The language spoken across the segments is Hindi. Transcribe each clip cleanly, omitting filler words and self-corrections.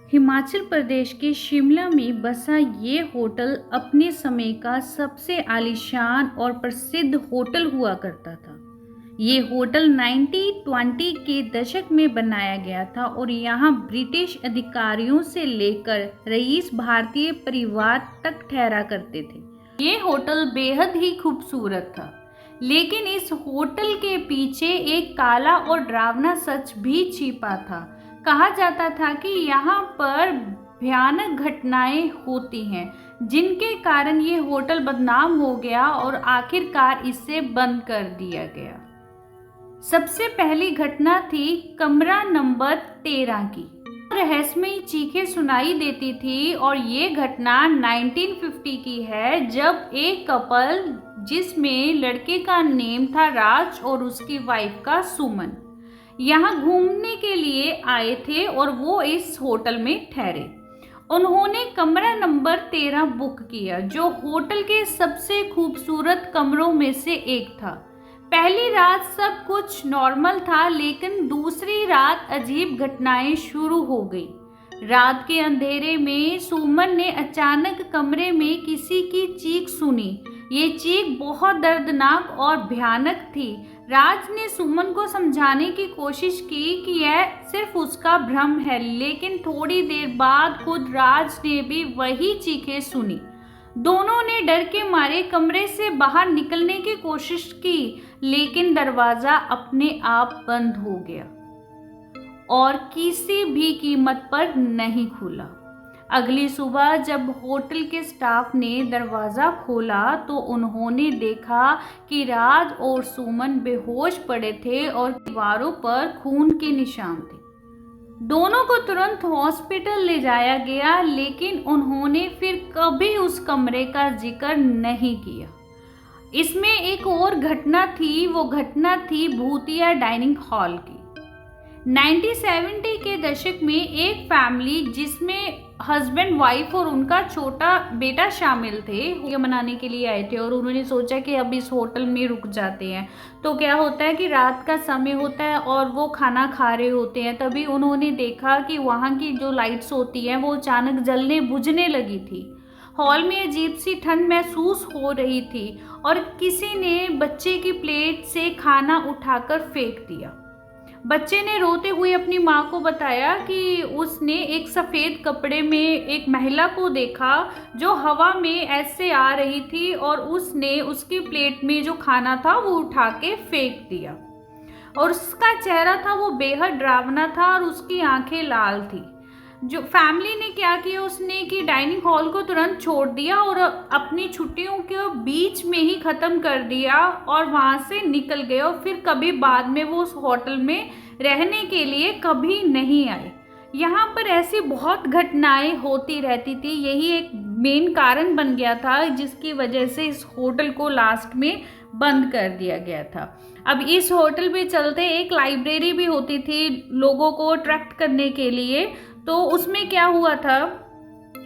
हिमाचल प्रदेश के शिमला में बसा ये होटल अपने समय का सबसे आलीशान और प्रसिद्ध होटल हुआ करता था। ये होटल 1920 के दशक में बनाया गया था और यहाँ ब्रिटिश अधिकारियों से लेकर रईस भारतीय परिवार तक ठहरा करते थे। ये होटल बेहद ही खूबसूरत था, लेकिन इस होटल के पीछे एक काला और डरावना सच भी छिपा था। कहा जाता था कि यहाँ पर भयानक घटनाएं होती हैं, जिनके कारण ये होटल बदनाम हो गया और आखिरकार इसे बंद कर दिया गया। सबसे पहली घटना थी कमरा नंबर 13 की। रहस्यमयी चीखें सुनाई देती थी और ये घटना 1950 की है, जब एक कपल जिसमें लड़के का नेम था राज और उसकी वाइफ का सुमन यहाँ घूमने के लिए आए थे और वो इस होटल में ठहरे। उन्होंने कमरा नंबर 13 बुक किया, जो होटल के सबसे खूबसूरत कमरों में से एक था। पहली रात सब कुछ नॉर्मल था, लेकिन दूसरी रात अजीब घटनाएं शुरू हो गई। रात के अंधेरे में सुमन ने अचानक कमरे में किसी की चीख सुनी। ये चीख बहुत दर्दनाक और भयानक थी। राज ने सुमन को समझाने की कोशिश की कि यह सिर्फ उसका भ्रम है, लेकिन थोड़ी देर बाद खुद राज ने भी वही चीखें सुनी। दोनों ने डर के मारे कमरे से बाहर निकलने की कोशिश की, लेकिन दरवाजा अपने आप बंद हो गया और किसी भी कीमत पर नहीं खुला। अगली सुबह जब होटल के स्टाफ ने दरवाज़ा खोला तो उन्होंने देखा कि राज और सुमन बेहोश पड़े थे और दीवारों पर खून के निशान थे। दोनों को तुरंत हॉस्पिटल ले जाया गया, लेकिन उन्होंने फिर कभी उस कमरे का जिक्र नहीं किया। इसमें एक और घटना थी, वो घटना थी भूतिया डाइनिंग हॉल की। 1970 के दशक में एक फैमिली जिसमें हस्बैंड वाइफ और उनका छोटा बेटा शामिल थे, ये मनाने के लिए आए थे और उन्होंने सोचा कि अब इस होटल में रुक जाते हैं। तो क्या होता है कि रात का समय होता है और वो खाना खा रहे होते हैं, तभी उन्होंने देखा कि वहाँ की जो लाइट्स होती हैं वो अचानक जलने बुझने लगी थी। हॉल में अजीब सी ठंड महसूस हो रही थी और किसी ने बच्चे की प्लेट से खाना उठाकर फेंक दिया। बच्चे ने रोते हुए अपनी माँ को बताया कि उसने एक सफ़ेद कपड़े में एक महिला को देखा जो हवा में ऐसे आ रही थी और उसने उसकी प्लेट में जो खाना था वो उठा के फेंक दिया और उसका चेहरा था वो बेहद डरावना था और उसकी आंखें लाल थी। जो फैमिली ने क्या किया उसने कि डाइनिंग हॉल को तुरंत छोड़ दिया और अपनी छुट्टियों के बीच में ही ख़त्म कर दिया और वहाँ से निकल गए और फिर कभी बाद में वो उस होटल में रहने के लिए कभी नहीं आए। यहाँ पर ऐसी बहुत घटनाएं होती रहती थी, यही एक मेन कारण बन गया था जिसकी वजह से इस होटल को लास्ट में बंद कर दिया गया था। अब इस होटल में चलते एक लाइब्रेरी भी होती थी लोगों को अट्रैक्ट करने के लिए। तो उसमें क्या हुआ था,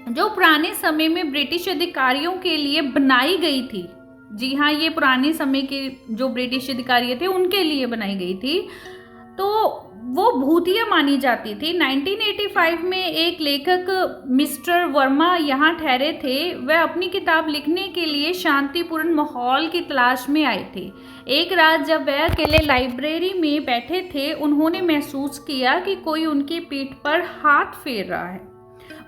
जो पुराने समय में ब्रिटिश अधिकारियों के लिए बनाई गई थी, जी हाँ, ये पुराने समय के जो ब्रिटिश अधिकारी थे उनके लिए बनाई गई थी, तो वो भूतिया मानी जाती थी। 1985 में एक लेखक मिस्टर वर्मा यहाँ ठहरे थे। वह अपनी किताब लिखने के लिए शांतिपूर्ण माहौल की तलाश में आए थे। एक रात जब वह अकेले लाइब्रेरी में बैठे थे, उन्होंने महसूस किया कि कोई उनकी पीठ पर हाथ फेर रहा है।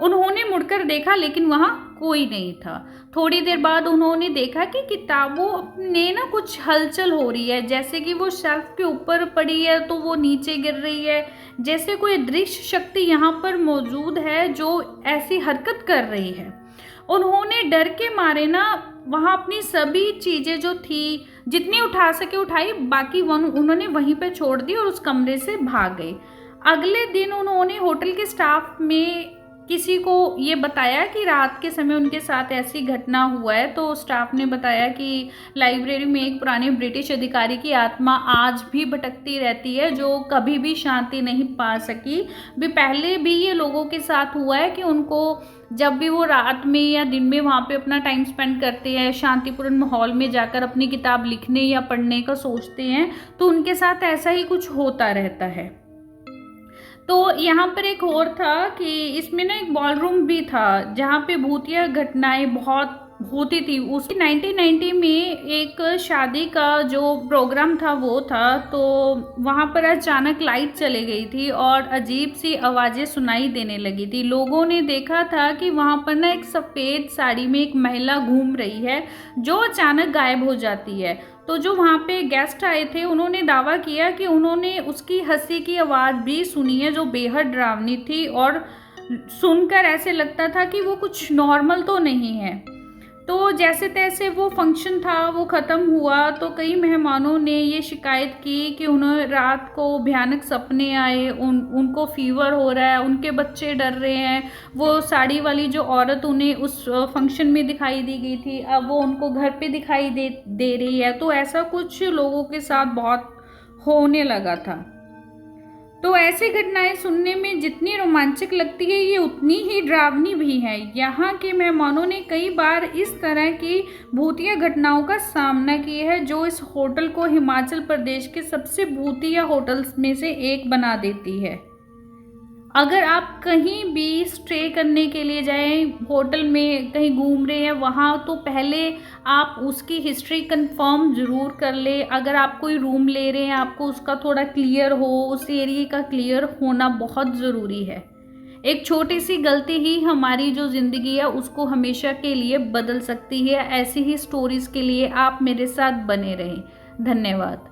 उन्होंने मुड़कर देखा, लेकिन वहाँ कोई नहीं था। थोड़ी देर बाद उन्होंने देखा कि किताबों में ना कुछ हलचल हो रही है, जैसे कि वो शेल्फ के ऊपर पड़ी है तो वो नीचे गिर रही है, जैसे कोई दृश्य शक्ति यहाँ पर मौजूद है जो ऐसी हरकत कर रही है। उन्होंने डर के मारे ना वहाँ अपनी सभी चीज़ें जो थी जितनी उठा सके उठाई, बाकी उन्होंने वहीं पर छोड़ दी और उस कमरे से भाग गए। अगले दिन उन्होंने होटल के स्टाफ में किसी को ये बताया कि रात के समय उनके साथ ऐसी घटना हुआ है। तो स्टाफ ने बताया कि लाइब्रेरी में एक पुराने ब्रिटिश अधिकारी की आत्मा आज भी भटकती रहती है, जो कभी भी शांति नहीं पा सकी। भी पहले भी ये लोगों के साथ हुआ है कि उनको जब भी वो रात में या दिन में वहाँ पे अपना टाइम स्पेंड करते हैं, शांतिपूर्ण माहौल में जाकर अपनी किताब लिखने या पढ़ने का सोचते हैं, तो उनके साथ ऐसा ही कुछ होता रहता है। तो यहाँ पर एक और था कि इसमें ना एक बॉलरूम भी था जहाँ पे भूतिया घटनाएं बहुत होती थी। उसकी 1990 में एक शादी का जो प्रोग्राम था वो था, तो वहाँ पर अचानक लाइट चली गई थी और अजीब सी आवाज़ें सुनाई देने लगी थी। लोगों ने देखा था कि वहाँ पर ना एक सफ़ेद साड़ी में एक महिला घूम रही है जो अचानक गायब हो जाती है। तो जो वहाँ पे गेस्ट आए थे उन्होंने दावा किया कि उन्होंने उसकी हंसी की आवाज़ भी सुनी है जो बेहद डरावनी थी और सुनकर ऐसे लगता था कि वो कुछ नॉर्मल तो नहीं है। तो जैसे तैसे वो फंक्शन था वो ख़त्म हुआ तो कई मेहमानों ने ये शिकायत की कि उन्हें रात को भयानक सपने आए, उनको फीवर हो रहा है, उनके बच्चे डर रहे हैं। वो साड़ी वाली जो औरत उन्हें उस फंक्शन में दिखाई दी गई थी अब वो उनको घर पे दिखाई दे रही है। तो ऐसा कुछ लोगों के साथ बहुत होने लगा था। तो ऐसी घटनाएं सुनने में जितनी रोमांचक लगती है ये उतनी ही डरावनी भी है। यहाँ के मेहमानों ने कई बार इस तरह की भूतिया घटनाओं का सामना किया है जो इस होटल को हिमाचल प्रदेश के सबसे भूतिया होटल्स में से एक बना देती है। अगर आप कहीं भी स्टे करने के लिए जाएं, होटल में कहीं घूम रहे हैं वहाँ, तो पहले आप उसकी हिस्ट्री कंफर्म ज़रूर कर ले। अगर आप कोई रूम ले रहे हैं आपको उसका थोड़ा क्लियर हो, उस एरिया का क्लियर होना बहुत ज़रूरी है। एक छोटी सी गलती ही हमारी जो ज़िंदगी है उसको हमेशा के लिए बदल सकती है। ऐसी ही स्टोरीज़ के लिए आप मेरे साथ बने रहें। धन्यवाद।